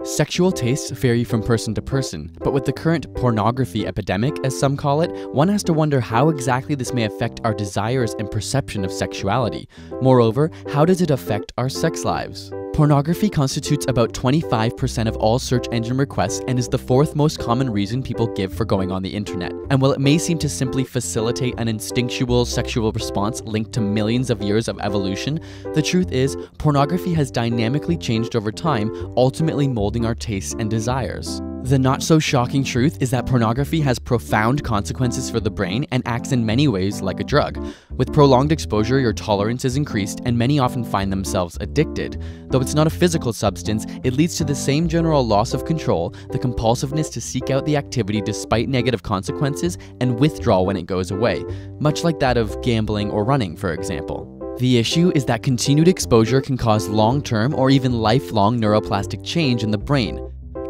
Sexual tastes vary from person to person, but with the current pornography epidemic, as some call it, one has to wonder how exactly this may affect our desires and perception of sexuality. Moreover, how does it affect our sex lives? Pornography constitutes about 25% of all search engine requests and is the fourth most common reason people give for going on the internet. And while it may seem to simply facilitate an instinctual sexual response linked to millions of years of evolution, the truth is, pornography has dynamically changed over time, ultimately molding our tastes and desires. The not-so-shocking truth is that pornography has profound consequences for the brain and acts in many ways like a drug. With prolonged exposure, your tolerance is increased and many often find themselves addicted. Though it's not a physical substance, it leads to the same general loss of control, the compulsiveness to seek out the activity despite negative consequences, and withdrawal when it goes away, much like that of gambling or running, for example. The issue is that continued exposure can cause long-term or even lifelong neuroplastic change in the brain.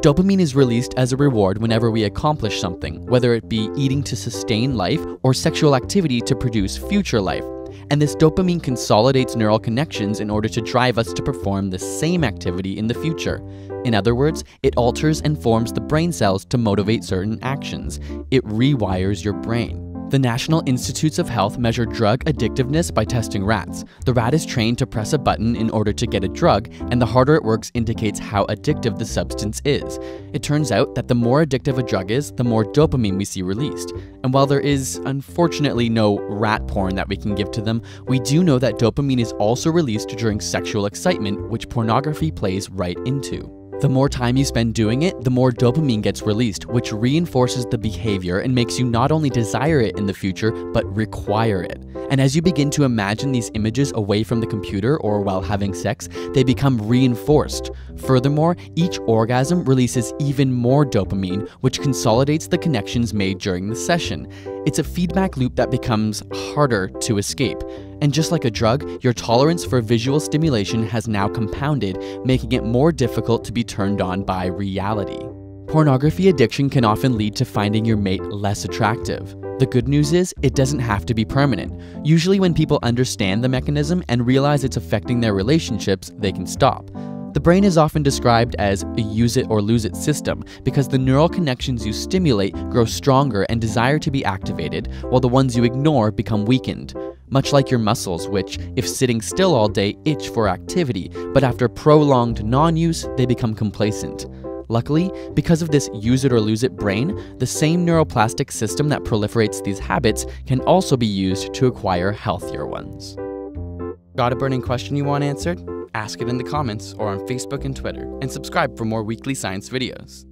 Dopamine is released as a reward whenever we accomplish something, whether it be eating to sustain life or sexual activity to produce future life. And this dopamine consolidates neural connections in order to drive us to perform the same activity in the future. In other words, it alters and forms the brain cells to motivate certain actions. It rewires your brain. The National Institutes of Health measure drug addictiveness by testing rats. The rat is trained to press a button in order to get a drug, and the harder it works indicates how addictive the substance is. It turns out that the more addictive a drug is, the more dopamine we see released. And while there is, unfortunately, no rat porn that we can give to them, we do know that dopamine is also released during sexual excitement, which pornography plays right into. The more time you spend doing it, the more dopamine gets released, which reinforces the behavior and makes you not only desire it in the future, but require it. And as you begin to imagine these images away from the computer or while having sex, they become reinforced. Furthermore, each orgasm releases even more dopamine, which consolidates the connections made during the session. It's a feedback loop that becomes harder to escape. And just like a drug, your tolerance for visual stimulation has now compounded, making it more difficult to be turned on by reality. Pornography addiction can often lead to finding your mate less attractive. The good news is, it doesn't have to be permanent. Usually when people understand the mechanism and realize it's affecting their relationships, they can stop. The brain is often described as a use it or lose it system because the neural connections you stimulate grow stronger and desire to be activated, while the ones you ignore become weakened. Much like your muscles, which, if sitting still all day, itch for activity, but after prolonged non-use, they become complacent. Luckily, because of this use it or lose it brain, the same neuroplastic system that proliferates these habits can also be used to acquire healthier ones. Got a burning question you want answered? Ask it in the comments or on Facebook and Twitter, and subscribe for more weekly science videos.